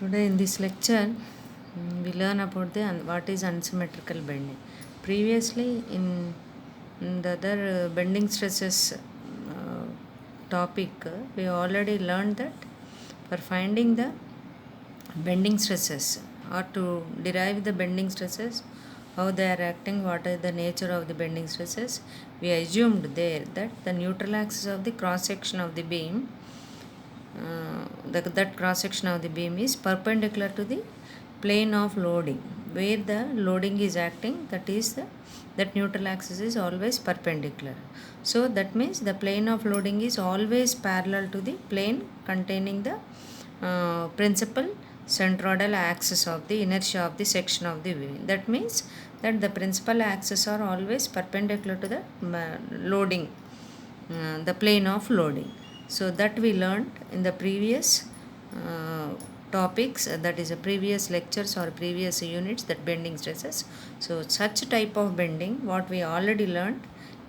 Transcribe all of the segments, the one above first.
Today in this lecture, we learn about what is unsymmetrical bending. Previously, in the other bending stresses topic, we already learned that for finding the bending stresses or to derive the bending stresses, how they are acting, what is the nature of the bending stresses, we assumed there that the neutral axis of the cross section of the beam that cross section of the beam is perpendicular to the plane of loading where the loading is acting, that neutral axis is always perpendicular. So that means the plane of loading is always parallel to the plane containing the principal centroidal axis of the inertia of the section of the beam. That means that the principal axis are always perpendicular to the loading, the plane of loading. So that we learned in the previous topics, that is a previous lectures or previous units, that bending stresses. So such type of bending what we already learned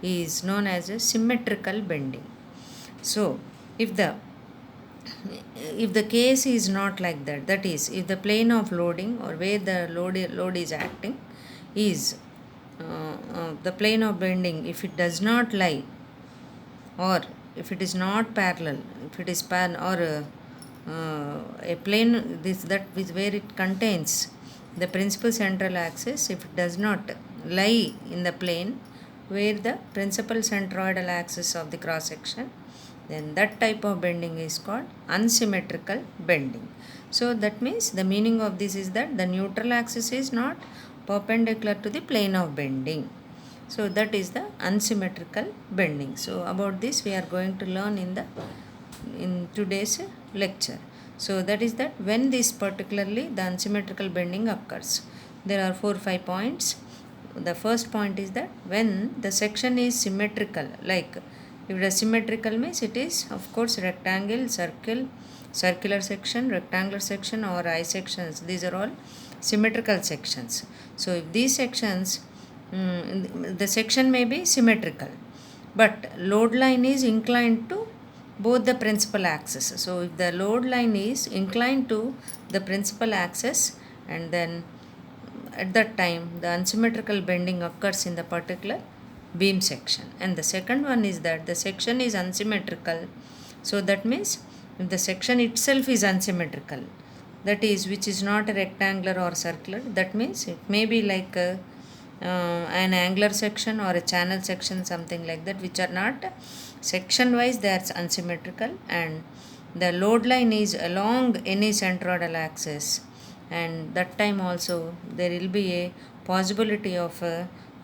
is known as a symmetrical bending. So if the case is not like that, that is if the plane of loading or where the load is acting is the plane of bending, if it does not lie or if it is not parallel, if it is a plane that is where it contains the principal central axis, if it does not lie in the plane where the principal centroidal axis of the cross section, then that type of bending is called unsymmetrical bending. So that means the meaning of this is that the neutral axis is not perpendicular to the plane of bending. So that is the unsymmetrical bending. So about this we are going to learn in today's lecture. So that is that when this particularly the unsymmetrical bending occurs, there are 4-5 points. The first point is that when the section is symmetrical, like if it is symmetrical means it is of course rectangle, circular section, rectangular section or I sections. These are all symmetrical sections. So if these sections, the section may be symmetrical, but load line is inclined to both the principal axis. So if the load line is inclined to the principal axis, and then at that time the unsymmetrical bending occurs in the particular beam section. And the second one is that the section is unsymmetrical. So that means if the section itself is unsymmetrical, that is which is not a rectangular or circular, that means it may be like an angular section or a channel section, something like that, which are not section wise, they are unsymmetrical, and the load line is along any centroidal axis, and that time also there will be a possibility of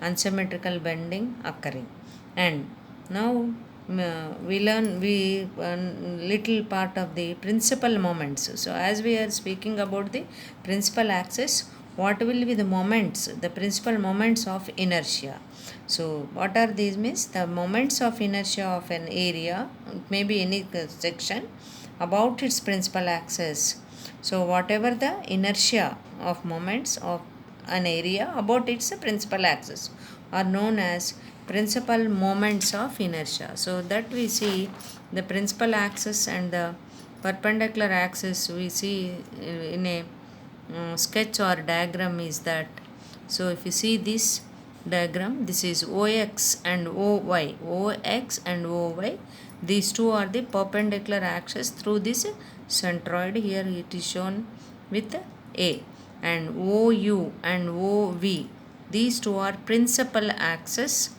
unsymmetrical bending occurring. And now we learn little part of the principal moments. So as we are speaking about the principal axis, what will be the moments, the principal moments of inertia? So what are these means? The moments of inertia of an area, it may be any section, about its principal axis. So whatever the inertia of moments of an area about its principal axis are known as principal moments of inertia. So that we see the principal axis and the perpendicular axis we see in a sketch or diagram is that. So if you see this diagram, this is OX and OY. OX and OY, these two are the perpendicular axis through this centroid. Here it is shown with A. And OU and OV, these two are principal axis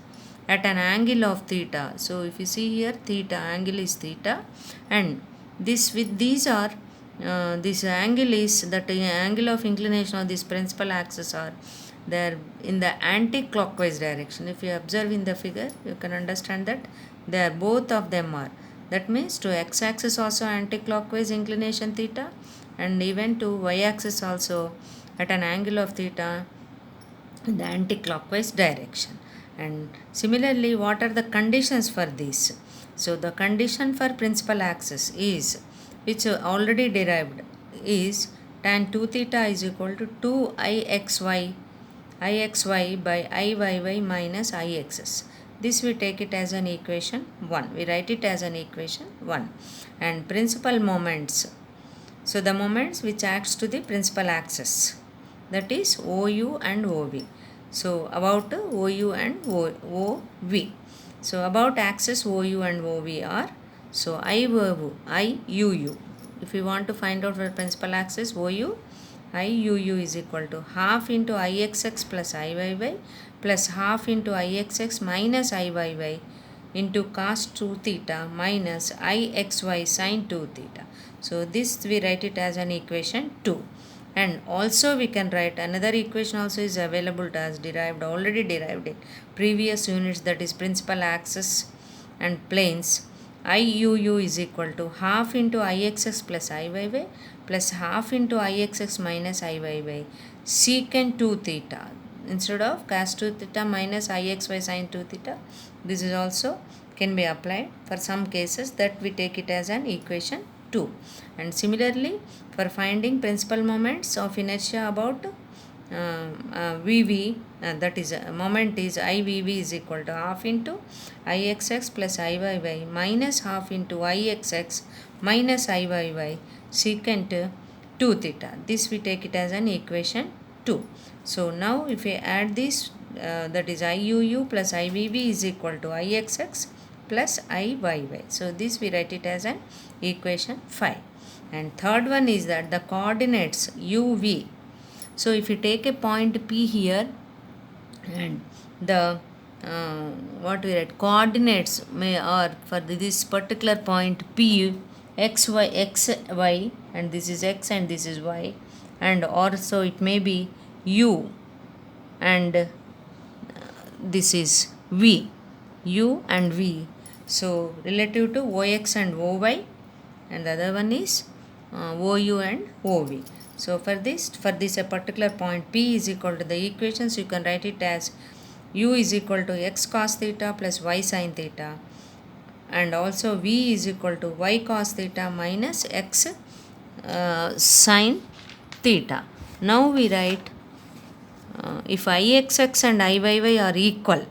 at an angle of theta. So if you see here, theta, angle is theta, and this with these are this angle is that angle of inclination of this principal axis are there in the anti-clockwise direction. If you observe in the figure, you can understand that they are both of them are. That means to x-axis also anti-clockwise inclination theta, and even to y-axis also at an angle of theta in the anti-clockwise direction. And similarly, what are the conditions for this? So the condition for principal axis is, which already derived, is tan 2 theta is equal to 2 ixy by iyy minus ixs. This we take it as an equation 1. We write it as an equation 1. And principal moments. So the moments which acts to the principal axis, that is OU and OV. So about OU and OV. So about axis OU and OV are, so IUU. If you want to find out for principal axis OU, IUU is equal to half into IXX plus IYY plus half into IXX minus IYY into cos 2 theta minus IXY sin 2 theta. So this we write it as an equation 2. And also we can write another equation also is available to us, already derived in previous units, that is principal axis and planes. IUU is equal to half into IXX plus IYY plus half into IXX minus IYY secant 2 theta. Instead of cos 2 theta minus IXY sin 2 theta, this is also can be applied for some cases, that we take it as an equation 2. And similarly, for finding principal moments of inertia about VV, that is moment is IVV is equal to half into IXX plus IYY minus half into IXX minus IYY secant 2 theta. This we take it as an equation 2. So now if we add this, that is IUU plus IVV is equal to IXX plus IYY. So this we write it as an equation 5. And third one is that the coordinates UV. So if you take a point P here, and the what we write coordinates are for this particular point P, xy, and this is x and this is y, and also it may be u, and this is v, u and v. So relative to ox and oy, and the other one is OU and OV. So for this a particular point P is equal to the equations, you can write it as U is equal to x cos theta plus y sin theta, and also V is equal to y cos theta minus x sin theta. Now we write if IXX and IYY are equal,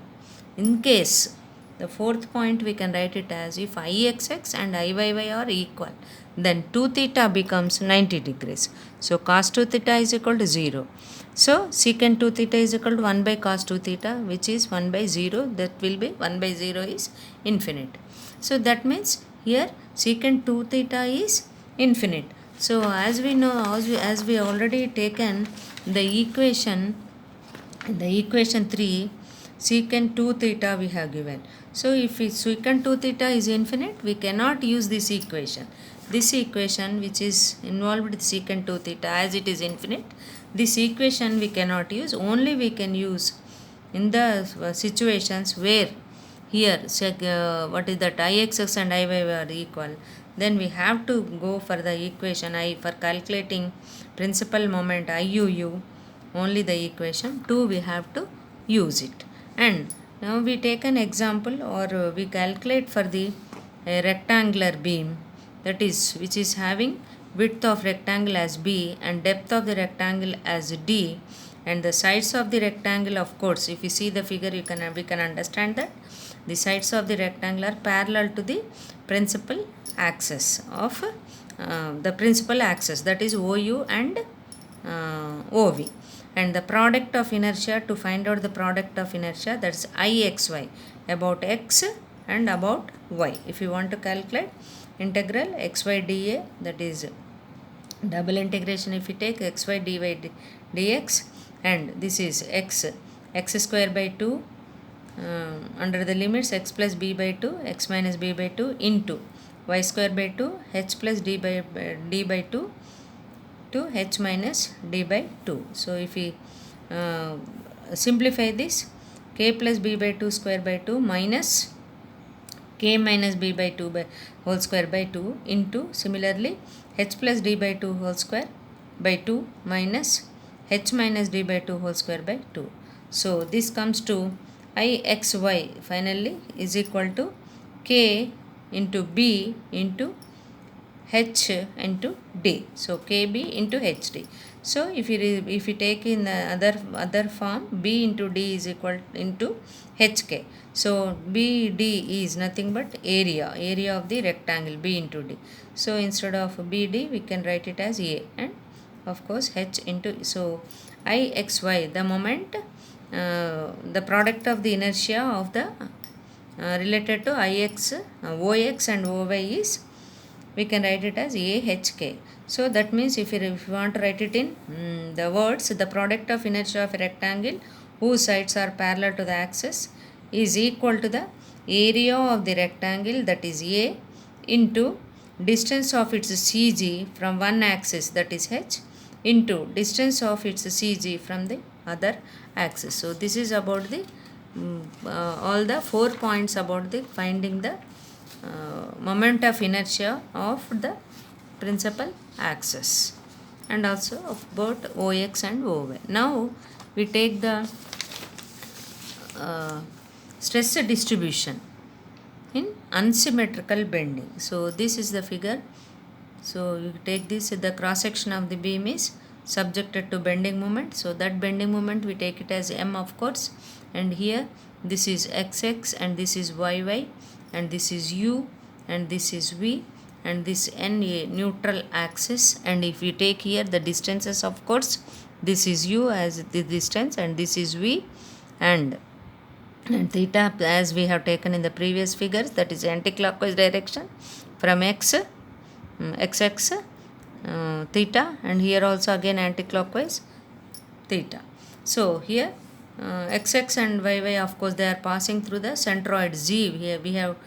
in case the fourth point we can write it as if IXX and IYY are equal, then 2 theta becomes 90 degrees. So cos 2 theta is equal to 0. So secant 2 theta is equal to 1 by cos 2 theta, which is 1 by 0. That will be 1 by 0 is infinite. So that means here secant 2 theta is infinite. So as we know, as we already taken the equation 3, secant 2 theta we have given. So if secant 2 theta is infinite, we cannot use this equation. This equation which is involved with secant 2 theta, as it is infinite, this equation we cannot use. Only we can use in the situations where here what is that IXX and IY are equal. Then we have to go for the equation I for calculating principal moment IUU. Only the equation 2 we have to use it. And now we take an example, or we calculate for the rectangular beam, that is which is having width of rectangle as B and depth of the rectangle as D, and the sides of the rectangle, of course if you see the figure we can understand that the sides of the rectangle are parallel to the principal axis of that is OU and OV. And the product of inertia, to find out the product of inertia, that's IXY, about x and about y. If you want to calculate integral xy dA, that is double integration if you take xy dy dx, and this is x square by 2 under the limits x plus b by 2, x minus b by 2 into y square by 2, h plus d by 2 to h minus d by 2. So if we simplify this, k plus b by 2 square by 2 minus k minus b by 2 by whole square by 2 into similarly h plus d by 2 whole square by 2 minus h minus d by 2 whole square by 2. So this comes to IXY finally is equal to k into b into h into d. So kb into hd. So if you take in the other form, B into D is equal into HK. So BD is nothing but area of the rectangle B into D. So instead of BD we can write it as A, and of course H into, so IXY, the moment, the product of the inertia of the related to IX, OX and OY is, we can write it as AHK. So that means if you want to write it in the words, the product of inertia of a rectangle whose sides are parallel to the axis is equal to the area of the rectangle, that is A, into distance of its CG from one axis, that is H, into distance of its CG from the other axis. So this is about the all the 4 points about the finding the moment of inertia of the principal axis, and also about OX and OY. Now we take the stress distribution in unsymmetrical bending. So this is the figure. So you take this, the cross section of the beam is subjected to bending moment. So that bending moment we take it as M, of course, and here this is XX and this is YY and this is U and this is V and this NA neutral axis. And if you take here the distances, of course this is U as the distance and this is V, and theta as we have taken in the previous figures, that is anti-clockwise direction from X, XX theta, and here also again anti-clockwise theta. So here XX and YY, of course they are passing through the centroid Z. Here we have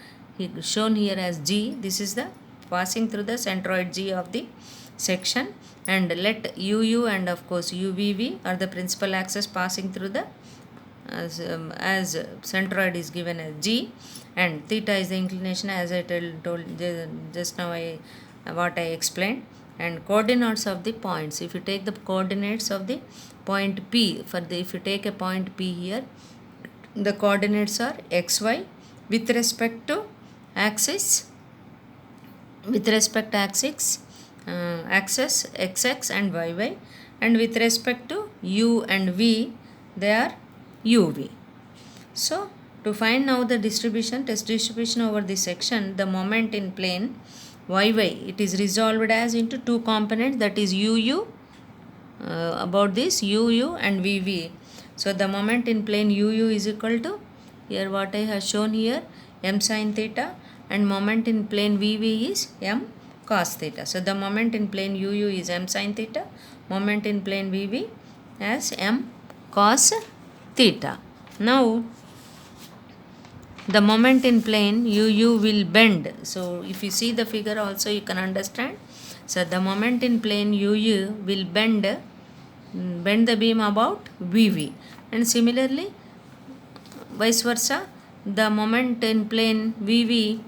shown here as G. This is the passing through the centroid G of the section, and let UU and of course UVV are the principal axis passing through the as centroid is given as G, and theta is the inclination as I told just now, what I explained. And coordinates of the points, if you take the coordinates of the point P, if you take a point P here, the coordinates are XY with respect to axis, axis XX and YY, and with respect to U and V they are UV. So to find now the distribution, test distribution over this section, the moment in plane YY, it is resolved as into two components, that is UU, about this UU and VV. So the moment in plane UU is equal to, here what I have shown here, M sin theta, and moment in plane VV is M cos theta. So the moment in plane UU is M sin theta, moment in plane VV as M cos theta. Now the moment in plane UU will bend. So if you see the figure also you can understand. So the moment in plane UU will bend the beam about VV, and similarly vice versa, the moment in plane VV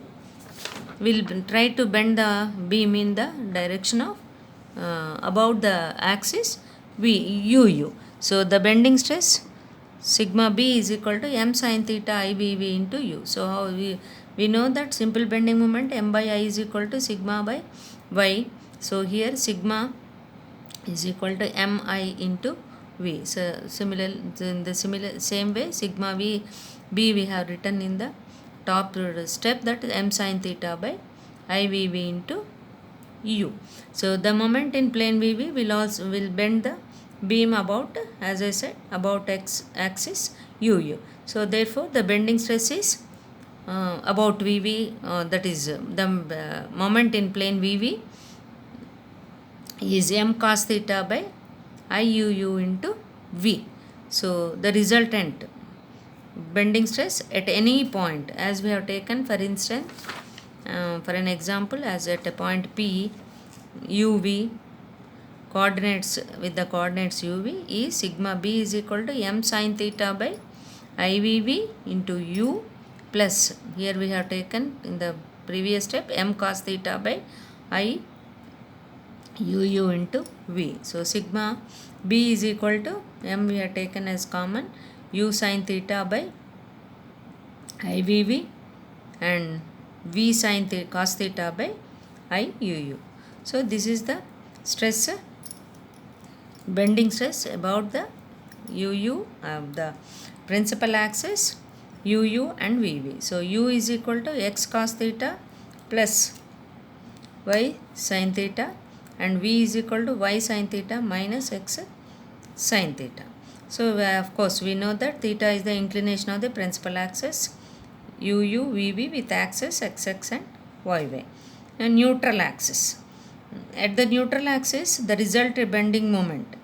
will try to bend the beam in the direction of about the axis UU. So the bending stress sigma B is equal to M sin theta IVV into U. So how we know that simple bending moment M by I is equal to sigma by Y. So here sigma is equal to Mi into V. So in the same way sigma B we have written in the top step, that is M sin theta by IVV into U. So the moment in plane VV will bend the beam about, as I said, about X axis UU. So therefore the bending stress is about VV, that is the moment in plane VV is M cos theta by IUU into V. So the resultant bending stress at any point, as we have taken for instance, for an example, as at a point P, UV coordinates with the coordinates UV is sigma B is equal to M sin theta by IVV into U, plus here we have taken in the previous step M cos theta by I UU into V. So sigma B is equal to M we have taken as common, U sin theta by IVV, and V sin cos theta by IUU. So this is the stress bending stress about the UU, the principal axis, UU and VV. So U is equal to x cos theta plus y sin theta, and V is equal to y sin theta minus x sin theta. So of course we know that theta is the inclination of the principal axis, UU, VV with axis XX and YY. A neutral axis. At the neutral axis, the resultant bending moment,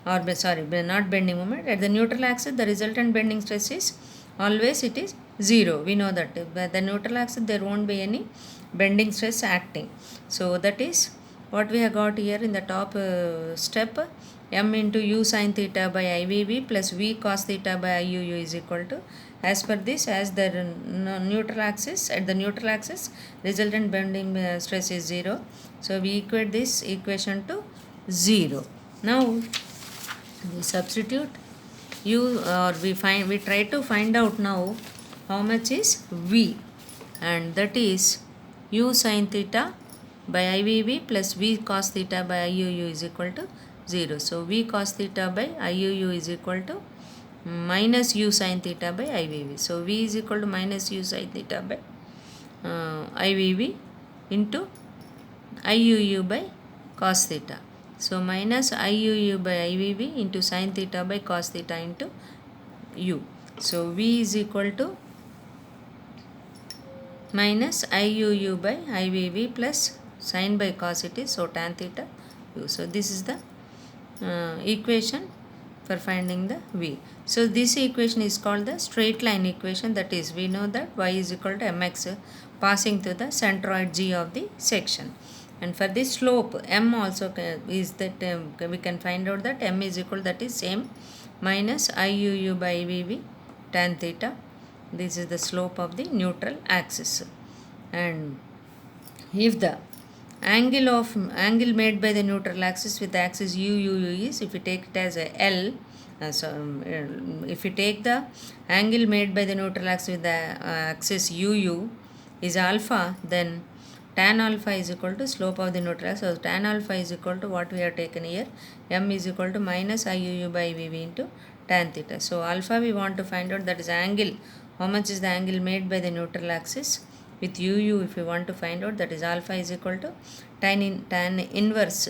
or not bending moment, at the neutral axis, the resultant bending stress is always it is 0. We know that by the neutral axis there won't be any bending stress acting. So that is what we have got here in the top step. M into u sin theta by IVV plus V cos theta by IUU is equal to, as per this, as the neutral axis, at the neutral axis resultant bending stress is 0. So we equate this equation to 0. Now we substitute u, or we try to find out now how much is V, and that is u sin theta by IVV plus V cos theta by IUU is equal to 0. So V cos theta by IUU is equal to minus u sin theta by IVV. So V is equal to minus u sin theta by IVV into IUU by cos theta. So minus IUU by IVV into sin theta by cos theta into u. So V is equal to minus IUU by IVV plus sin by cos it is, so tan theta u. So this is the equation for finding the V. So this equation is called the straight line equation, that is we know that y is equal to mx passing through the centroid G of the section. And for this slope m also is that we can find out that m is equal, that is same, minus IUU by IVV tan theta. This is the slope of the neutral axis. And if the angle made by the neutral axis with the axis UUU is, if you take it as a L, if you take the angle made by the neutral axis with the axis UU is alpha, then tan alpha is equal to slope of the neutral axis. So tan alpha is equal to what we have taken here, m is equal to minus IUU by VV into tan theta. So alpha we want to find out, that is angle, how much is the angle made by the neutral axis with UU. If you want to find out, that is alpha is equal to tan inverse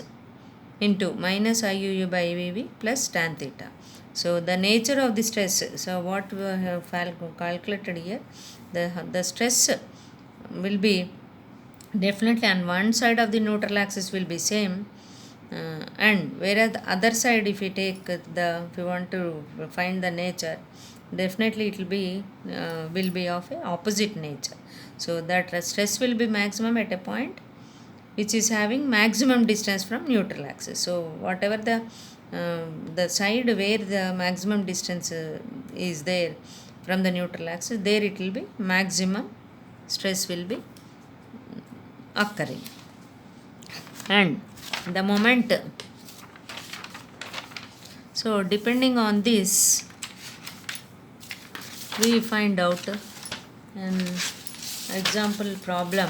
into minus IUU by VV plus tan theta. So the nature of the stress, so what we have calculated here, the stress will be definitely on one side of the neutral axis will be same, and whereas the other side, if you take if you want to find the nature, definitely it will be of a opposite nature. So that stress will be maximum at a point which is having maximum distance from neutral axis. So whatever the side where the maximum distance is there from the neutral axis, there it will be maximum stress will be occurring. And the moment, so depending on this we find out an example problem